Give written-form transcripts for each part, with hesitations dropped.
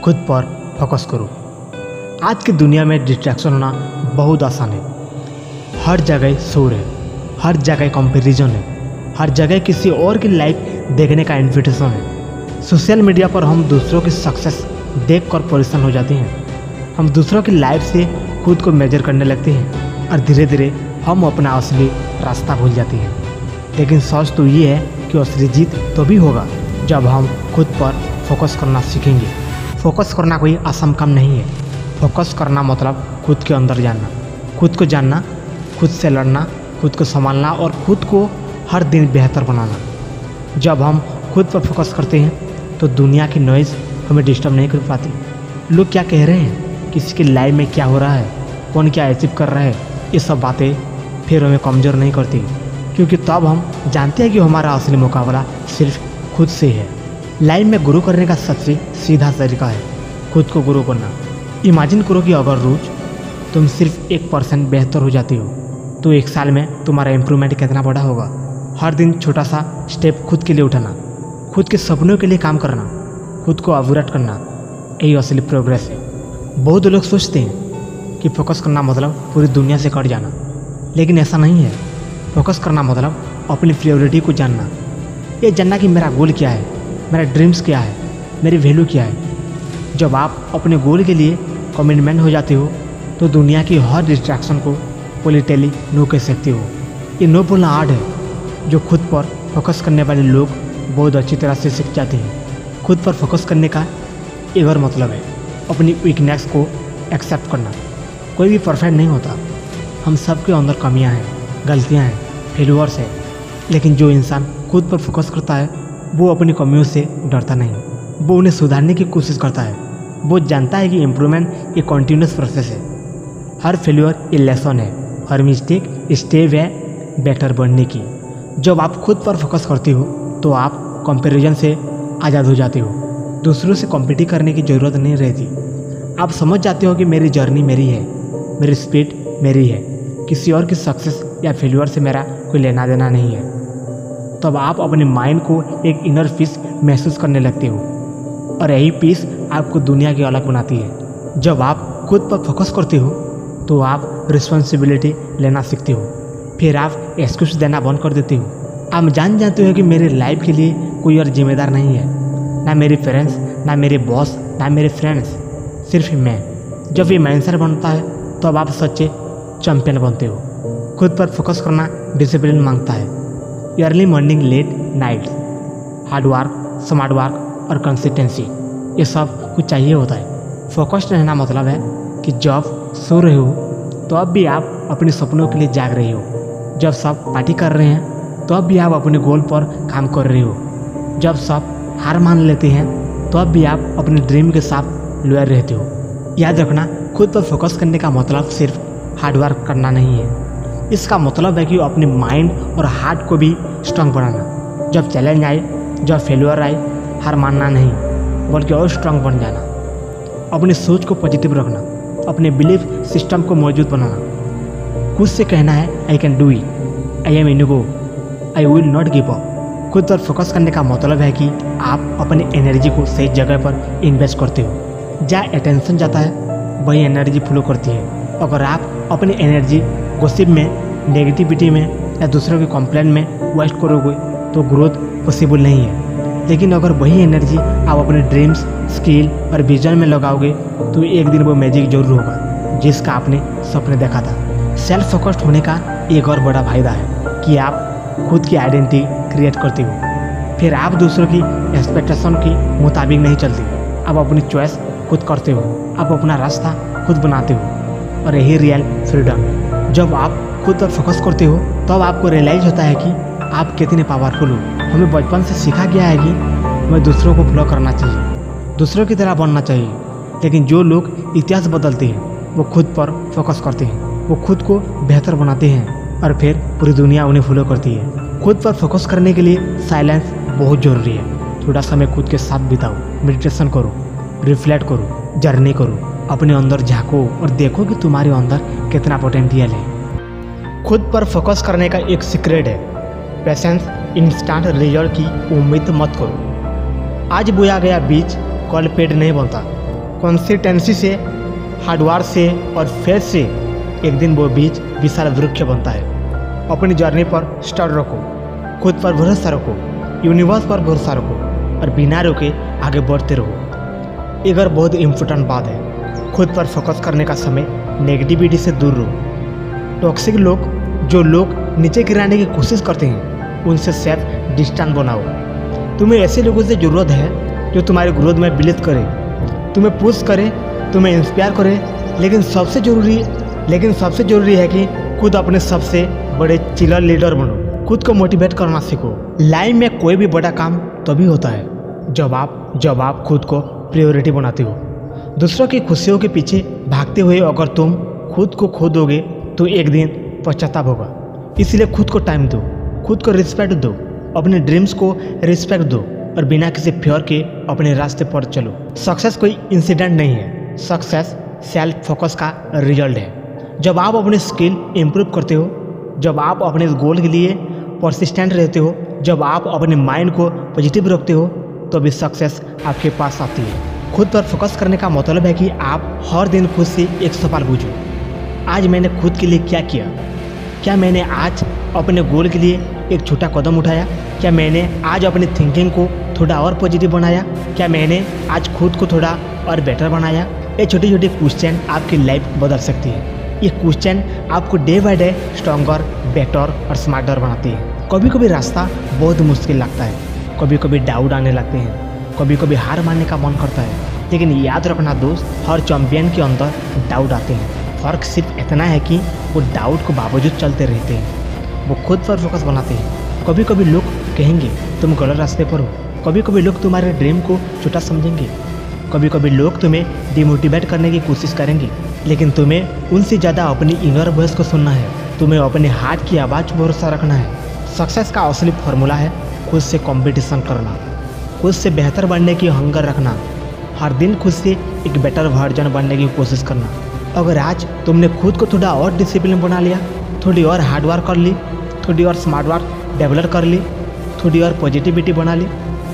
खुद पर फोकस करो। आज की दुनिया में डिस्ट्रैक्शन होना बहुत आसान है। हर जगह शोर है, हर जगह कंपैरिजन है, हर जगह किसी और की लाइफ देखने का इन्विटेशन है। सोशल मीडिया पर हम दूसरों की सक्सेस देखकर परेशान हो जाते हैं। हम दूसरों की लाइफ से खुद को मेजर करने लगते हैं और धीरे धीरे हम अपना असली रास्ता भूल जाते हैं। लेकिन सच तो ये है कि असली जीत तो भी होगा जब हम खुद पर फोकस करना सीखेंगे। फोकस करना कोई आसान काम नहीं है। फोकस करना मतलब खुद के अंदर जानना, खुद को जानना, खुद से लड़ना, खुद को संभालना और खुद को हर दिन बेहतर बनाना। जब हम खुद पर फोकस करते हैं तो दुनिया की नॉइज़ हमें डिस्टर्ब नहीं कर पाती। लोग क्या कह रहे हैं, किसी की लाइफ में क्या हो रहा है, कौन क्या अचीव कर रहा है, ये सब बातें फिर हमें कमज़ोर नहीं करती, क्योंकि तब हम जानते हैं कि हमारा असली मुकाबला सिर्फ खुद से है। लाइफ में ग्रो करने का सबसे सीधा तरीका है खुद को ग्रो करना। इमेजिन करो कि अगर रोज़ तुम सिर्फ 1% बेहतर हो जाती हो तो 1 साल में तुम्हारा इम्प्रूवमेंट कितना बड़ा होगा। हर दिन छोटा सा स्टेप खुद के लिए उठाना, खुद के सपनों के लिए काम करना, खुद को अपग्रेड करना, यही असली प्रोग्रेस है। बहुत लोग सोचते हैं कि फोकस करना मतलब पूरी दुनिया से कट जाना, लेकिन ऐसा नहीं है। फोकस करना मतलब अपनी प्रायोरिटी को जानना, ये जानना कि मेरा गोल क्या है, मेरा ड्रीम्स क्या है, मेरी वैल्यू क्या है। जब आप अपने गोल के लिए कमिटमेंट हो जाते हो तो दुनिया की हर डिस्ट्रैक्शन को पोलिटिकली नो कह सकते हो। ये नो बोलना आर्ट है जो खुद पर फोकस करने वाले लोग बहुत अच्छी तरह से सीख जाते हैं। खुद पर फोकस करने का एक और मतलब है अपनी वीकनेस को एक्सेप्ट करना। कोई भी परफेक्ट नहीं होता, हम सबके अंदर कमियां हैं, गलतियां हैं, फेलियर्स है। लेकिन जो इंसान खुद पर फोकस करता है वो अपनी कमियों से डरता नहीं, वो उन्हें सुधारने की कोशिश करता है। वो जानता है कि इम्प्रूवमेंट एक कॉन्टिन्यूस प्रोसेस है। हर फेलियर एक लेसन है, हर मिस्टेक स्टेप है बेटर बनने की। जब आप खुद पर फोकस करते हो तो आप कंपैरिजन से आज़ाद हो जाते हो। दूसरों से कॉम्पिटिट करने की ज़रूरत नहीं रहती। आप समझ जाते हो कि मेरी जर्नी मेरी है, मेरी स्पीड मेरी है, किसी और की सक्सेस या फेलियर से मेरा कोई लेना देना नहीं है। तब आप अपने माइंड को एक इनर पीस महसूस करने लगते हो और यही पीस आपको दुनिया की अलग बनाती है। जब आप खुद पर फोकस करते हो तो आप रिस्पॉन्सिबिलिटी लेना सीखते हो, फिर आप एक्सक्यूज देना बंद कर देते हो। आप जान जाते हो कि मेरे लाइफ के लिए कोई और जिम्मेदार नहीं है, ना मेरे पेरेंट्स, ना मेरे बॉस, ना मेरे फ्रेंड्स, सिर्फ मैं। जब ये माइंडसेट बनता है तो अब आप सच्चे चैंपियन बनते हो। खुद पर फोकस करना डिसिप्लिन मांगता है। Early morning, late night, hard work, smart work और कंसिस्टेंसी, ये सब कुछ चाहिए होता है। फोकस्ड रहना मतलब है कि जब सो रहे हो तो अब भी आप अपने सपनों के लिए जाग रहे हो। जब सब पार्टी कर रहे हैं तो अब भी आप अपने गोल पर काम कर रहे हो। जब सब हार मान लेते हैं तो अब भी आप अपने ड्रीम के साथ लॉयल रहते हो। याद रखना, खुद पर फोकस करने का मतलब सिर्फ हार्ड वर्क करना नहीं है। इसका मतलब है कि अपने माइंड और हार्ट को भी स्ट्रांग बनाना। जब चैलेंज आए, जब फेलियर आए, हार मानना नहीं बल्कि और स्ट्रांग बन जाना। अपनी सोच को पॉजिटिव रखना, अपने बिलीफ सिस्टम को मौजूद बनाना। खुद से कहना है I can do it, I am इनगो, I will not give up. खुद पर फोकस करने का मतलब है कि आप अपनी एनर्जी को सही जगह पर इन्वेस्ट करते हो। जहाँ अटेंशन जाता है वही एनर्जी फ्लो करती है। अगर आप अपनी एनर्जी गॉसिप में, नेगेटिविटी में या दूसरों के कंप्लेंट में वेस्ट करोगे तो ग्रोथ पॉसिबल नहीं है। लेकिन अगर वही एनर्जी आप अपने ड्रीम्स, स्किल और विजन में लगाओगे तो एक दिन वो मैजिक जरूर होगा जिसका आपने सपने देखा था। सेल्फ फोकस्ड होने का एक और बड़ा फायदा है कि आप खुद की आइडेंटिटी क्रिएट करते हो। फिर आप दूसरों की एक्सपेक्टेशन के मुताबिक नहीं चलते। आप अपनी चॉइस खुद करते हो, आप अपना रास्ता खुद बनाते हो और यही रियल फ्रीडम है। जब आप खुद पर फोकस करते हो तब आपको रियलाइज होता है कि आप कितने पावरफुल हो। हमें बचपन से सीखा गया है कि हमें दूसरों को फॉलो करना चाहिए, दूसरों की तरह बनना चाहिए। लेकिन जो लोग इतिहास बदलते हैं वो खुद पर फोकस करते हैं, वो खुद को बेहतर बनाते हैं और फिर पूरी दुनिया उन्हें फॉलो करती है। खुद पर फोकस करने के लिए साइलेंस बहुत ज़रूरी है। थोड़ा समय खुद के साथ बिताओ, मेडिटेशन करो, रिफ्लेक्ट करो, जर्नी करो, अपने अंदर झांको और देखो कि तुम्हारे अंदर कितना पोटेंशियल है। खुद पर फोकस करने का एक सीक्रेट है पेशेंस। इंस्टेंट रिजल्ट की उम्मीद मत करो। आज बोया गया बीज कल पेड़ नहीं बनता। कंसिस्टेंसी से, हार्डवर्क से और फेथ से एक दिन वो बीज विशाल वृक्ष बनता है। अपनी जर्नी पर स्टड रखो, खुद पर भरोसा रखो, यूनिवर्स पर भरोसा रखो और बिना रुके आगे बढ़ते रहो। एक और बहुत इम्पोर्टेंट बात है, खुद पर फोकस करने का समय नेगेटिविटी से दूर रहो। टॉक्सिक लोग, जो लोग नीचे गिराने की कोशिश करते हैं, उनसे सेल्फ डिस्टेंस बनाओ। तुम्हें ऐसे लोगों से ज़रूरत है जो तुम्हारे ग्रोथ में बिलीव करे, तुम्हें पुश करे, तुम्हें इंस्पायर करे। लेकिन सबसे ज़रूरी है कि खुद अपने सबसे बड़े चिलर लीडर बनो। खुद को मोटिवेट करना सीखो। लाइफ में कोई भी बड़ा काम तभी होता है जब आप खुद को प्रायोरिटी बनाते हो। दूसरों की खुशियों के पीछे भागते हुए अगर तुम खुद को खो दोगे तो एक दिन पश्चाताप होगा। इसलिए खुद को टाइम दो, खुद को रिस्पेक्ट दो, अपने ड्रीम्स को रिस्पेक्ट दो और बिना किसी फियर के अपने रास्ते पर चलो। सक्सेस कोई इंसिडेंट नहीं है, सक्सेस सेल्फ फोकस का रिजल्ट है। जब आप अपने स्किल इम्प्रूव करते हो, जब आप अपने गोल के लिए परसिस्टेंट रहते हो, जब आप अपने माइंड को पॉजिटिव रखते हो, तो भी सक्सेस आपके पास आती है। खुद पर फोकस करने का मतलब है कि आप हर दिन खुद से एक सवाल पूछो, आज मैंने खुद के लिए क्या किया? क्या मैंने आज अपने गोल के लिए एक छोटा कदम उठाया? क्या मैंने आज अपनी थिंकिंग को थोड़ा और पॉजिटिव बनाया? क्या मैंने आज खुद को थोड़ा और बेटर बनाया? ये छोटे छोटे क्वेश्चन आपकी लाइफ बदल सकती है। ये क्वेश्चन आपको day by day stronger, better और स्मार्टर बनाती है। कभी कभी रास्ता बहुत मुश्किल लगता है, कभी कभी डाउट आने लगते हैं, कभी कभी हार मानने का मन करता है। लेकिन याद रखना दोस्त, हर चैंपियन के अंदर डाउट आते हैं। फ़र्क सिर्फ इतना है कि वो डाउट को बावजूद चलते रहते हैं, वो खुद पर फोकस बनाते हैं। कभी कभी लोग कहेंगे तुम गलत रास्ते पर हो, कभी कभी लोग तुम्हारे ड्रीम को छोटा समझेंगे, कभी कभी लोग तुम्हें डिमोटिवेट करने की कोशिश करेंगे। लेकिन तुम्हें उनसे ज़्यादा अपनी इनर वॉइस को सुनना है, तुम्हें अपने हार्ट की आवाज़ पर भरोसा रखना है। सक्सेस का असली फार्मूला है खुद से कंपटीशन करना, खुद से बेहतर बनने की हंगर रखना, हर दिन खुद से एक बेटर वर्जन बनने की कोशिश करना। अगर आज तुमने खुद को थोड़ा और डिसिप्लिन बना लिया, थोड़ी और हार्ड वर्क कर ली, थोड़ी और स्मार्ट वर्क डेवलप कर ली, थोड़ी और पॉजिटिविटी बना ली,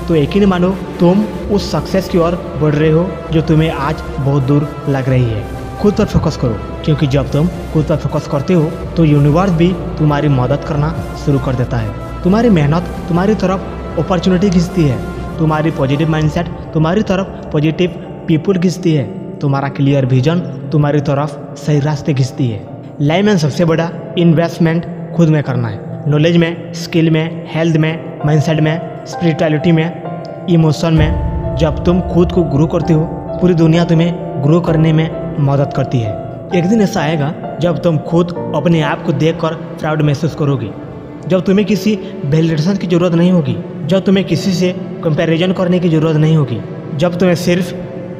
तो यकीन मानो तुम उस सक्सेस की ओर बढ़ रहे हो जो तुम्हें आज बहुत दूर लग रही है। खुद पर फोकस करो, क्योंकि जब तुम खुद पर फोकस करते हो तो यूनिवर्स भी तुम्हारी मदद करना शुरू कर देता है। तुम्हारी मेहनत तुम्हारी तरफ अपॉर्चुनिटी खींचती है, तुम्हारी पॉजिटिव माइंडसेट तुम्हारी तरफ पॉजिटिव पीपल खींचती है, तुम्हारा क्लियर विजन तुम्हारी तरफ सही रास्ते खींचती है। लाइफ में सबसे बड़ा इन्वेस्टमेंट खुद में करना है, नॉलेज में, स्किल में, हेल्थ में, माइंडसेट में, स्पिरिचुअलिटी में, इमोशन में। जब तुम खुद को ग्रो करते हो, पूरी दुनिया तुम्हें ग्रो करने में मदद करती है। एक दिन ऐसा आएगा जब तुम खुद अपने आप को देखकर प्राउड महसूस करोगे, जब तुम्हें किसी वैलिडेशन की ज़रूरत नहीं होगी, जब तुम्हें किसी से कंपैरिजन करने की ज़रूरत नहीं होगी, जब तुम्हें सिर्फ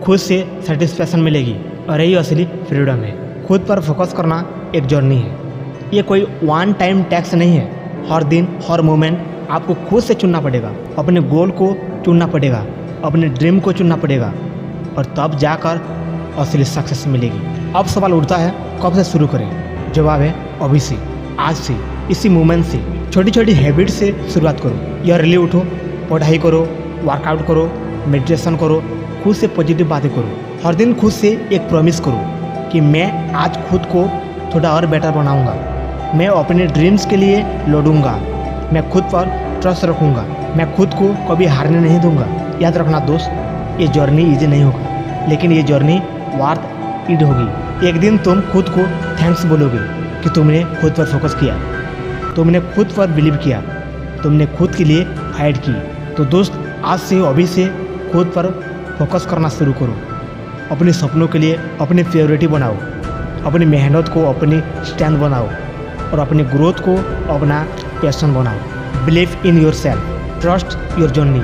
खुद से सेटिस्फैक्शन मिलेगी। और यही असली फ्रीडम है। खुद पर फोकस करना एक जर्नी है, ये कोई वन टाइम टैक्स नहीं है। हर दिन, हर मोमेंट आपको खुद से चुनना पड़ेगा, अपने गोल को चुनना पड़ेगा, अपने ड्रीम को चुनना पड़ेगा, और तब जाकर असली सक्सेस मिलेगी। अब सवाल उठता है कब से शुरू करें? जवाब है अभी से, आज से, इसी मोमेंट से। छोटी छोटी हैबिट से शुरुआत करो। अर्ली उठो, पढ़ाई करो, वर्कआउट करो, मेडिटेशन करो, खुद से पॉजिटिव बातें करो। हर दिन खुद से एक प्रॉमिस करो कि मैं आज खुद को थोड़ा और बेटर बनाऊंगा, मैं अपने ड्रीम्स के लिए लड़ूंगा, मैं खुद पर ट्रस्ट रखूंगा, मैं खुद को कभी हारने नहीं दूंगा। याद रखना दोस्त, ये जर्नी इजी नहीं होगा, लेकिन ये जर्नी वर्थ इट होगी। एक दिन तुम खुद को थैंक्स बोलोगे कि तुमने खुद पर फोकस किया, तुमने खुद पर बिलीव किया, तुमने खुद के लिए फाइट की। तो दोस्त, आज से, अभी से खुद पर फोकस करना शुरू करो। अपने सपनों के लिए अपनी प्रायोरिटी बनाओ, अपनी मेहनत को अपनी स्ट्रेंथ बनाओ और अपनी ग्रोथ को अपना पैशन बनाओ। Believe in your self, trust your journey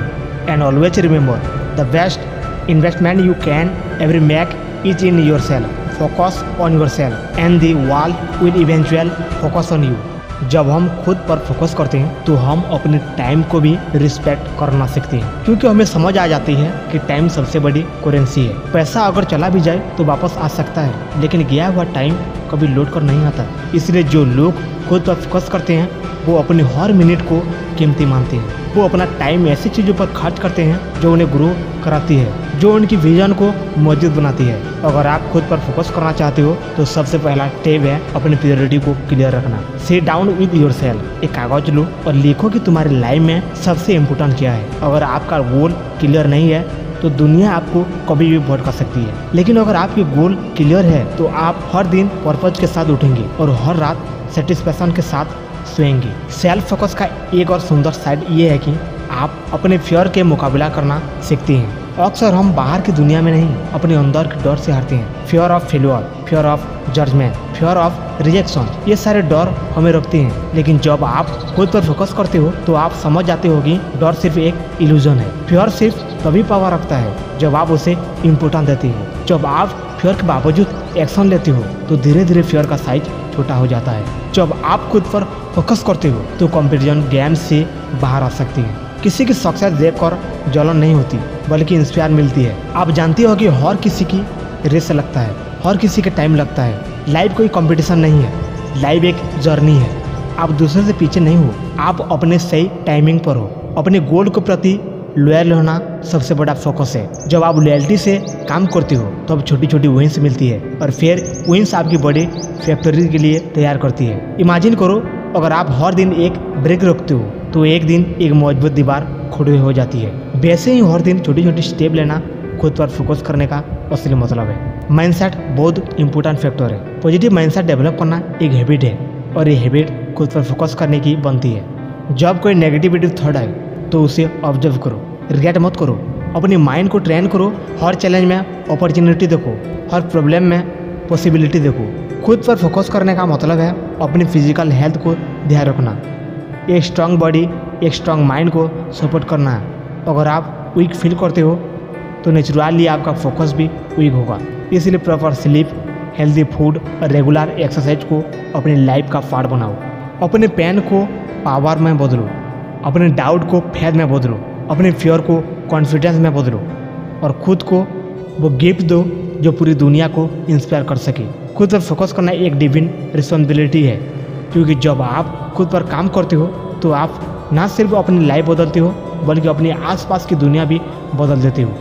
and always remember the best investment you can ever make is in your self. Focus on your self and the world will eventually focus on you. जब हम खुद पर focus करते हैं तो हम अपने time को भी रिस्पेक्ट करना सीखते हैं, क्योंकि हमें समझ आ जाती है कि टाइम सबसे बड़ी करेंसी है। पैसा अगर चला भी जाए तो वापस आ सकता है, लेकिन गया हुआ टाइम कभी लौट कर नहीं आता। इसलिए जो लोग खुद पर फोकस करते हैं वो अपनी हर मिनट को कीमती मानते हैं। वो अपना टाइम ऐसी चीज़ों पर खर्च करते हैं जो उन्हें ग्रो कराती है, जो उनकी विजन को मजबूत बनाती है। अगर आप खुद पर फोकस करना चाहते हो तो सबसे पहला स्टेप है अपनी प्रायोरिटी को क्लियर रखना। सिट डाउन विद योरसेल्फ, एक कागज लो और लिखो कि तुम्हारी लाइफ में सबसे इम्पोर्टेंट क्या है। अगर आपका गोल क्लियर नहीं है तो दुनिया आपको कभी भी भटका सकती है, लेकिन अगर आपके गोल क्लियर है तो आप हर दिन पर्पज के साथ उठेंगे और हर रात सेटिस्फैक्शन के साथ सोएंगे। सेल्फ फोकस का एक और सुंदर साइड ये है कि आप अपने फियर के मुकाबला करना सीखते हैं। अक्सर हम बाहर की दुनिया में नहीं, अपने अंदर के डर से हारते हैं। Fear of failure, fear of judgement, fear of rejection, ये सारे डर हमें रोकते हैं। लेकिन जब आप खुद पर फोकस करते हो तो आप समझ जाते हो कि डर सिर्फ एक इल्यूजन है। फियर सिर्फ तभी पावर रखता है जब आप उसे इम्पोर्टेंस देते हो। जब आप फियर के बावजूद एक्शन लेते हो तो धीरे धीरे फियर का साइज छोटा हो जाता है। जब आप खुद पर फोकस करते हो तो कंपैरिजन गेम से बाहर आ सकती है। किसी की सक्सेस देखकर जलन नहीं होती बल्कि इंस्पायर मिलती है। आप जानते हो कि हर किसी की रेस लगता है, हर किसी के टाइम लगता है। लाइफ कोई कंपटीशन नहीं है, लाइफ एक जर्नी है। आप दूसरे से पीछे नहीं हो, आप अपने सही टाइमिंग पर हो। अपने गोल के प्रति लॉयल होना सबसे बड़ा फोकस है। जब आप लॉयल्टी से काम करते हो तब तो छोटी छोटी विंस मिलती है और फिर विंस आपकी बड़ी फैक्ट्री के लिए तैयार करती है। इमेजिन करो अगर आप हर दिन एक ब्रेक रखते हो तो एक दिन एक मजबूत दीवार खड़ी हो जाती है। वैसे ही हर दिन छोटी छोटी स्टेप लेना खुद पर फोकस करने का असली मतलब है। माइंडसेट बहुत इंपॉर्टेंट फैक्टर है। पॉजिटिव माइंडसेट डेवलप करना एक हैबिट है और ये हैबिट खुद पर फोकस करने की बनती है। जब कोई नेगेटिविटी थॉट आए तो उसे ऑब्जर्व करो, रिएक्ट मत करो। अपनी माइंड को ट्रेन करो। हर चैलेंज में अपॉर्चुनिटी देखो, हर प्रॉब्लम में पॉसिबिलिटी देखो। खुद पर फोकस करने का मतलब है अपनी फिजिकल हेल्थ को ध्यान रखना। एक स्ट्रांग बॉडी, एक स्ट्रांग माइंड को सपोर्ट करना है। अगर आप वीक फील करते हो तो नेचुरली आपका फोकस भी वीक होगा। इसलिए प्रॉपर स्लीप, हेल्दी फूड और रेगुलर एक्सरसाइज को अपनी लाइफ का पार्ट बनाओ। अपने पेन को पावर में बदलो, अपने डाउट को फेथ में बदलो, अपने फियर को कॉन्फिडेंस में बदलो और खुद को वो गिफ्ट दो जो पूरी दुनिया को इंस्पायर कर सके। खुद पर फोकस करना एक डिवाइन रिस्पॉन्सिबिलिटी है, क्योंकि जब आप खुद पर काम करते हो तो आप ना सिर्फ अपनी लाइफ बदलते हो बल्कि अपने आसपास की दुनिया भी बदल देते हो।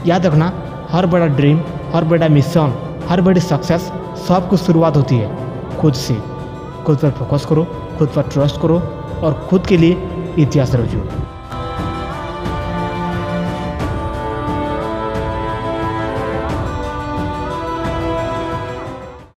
याद रखना, हर बड़ा ड्रीम, हर बड़ा मिशन, हर बड़ी सक्सेस सब कुछ शुरुआत होती है खुद से। खुद पर फोकस करो, खुद पर ट्रस्ट करो और खुद के लिए इतिहास रचो।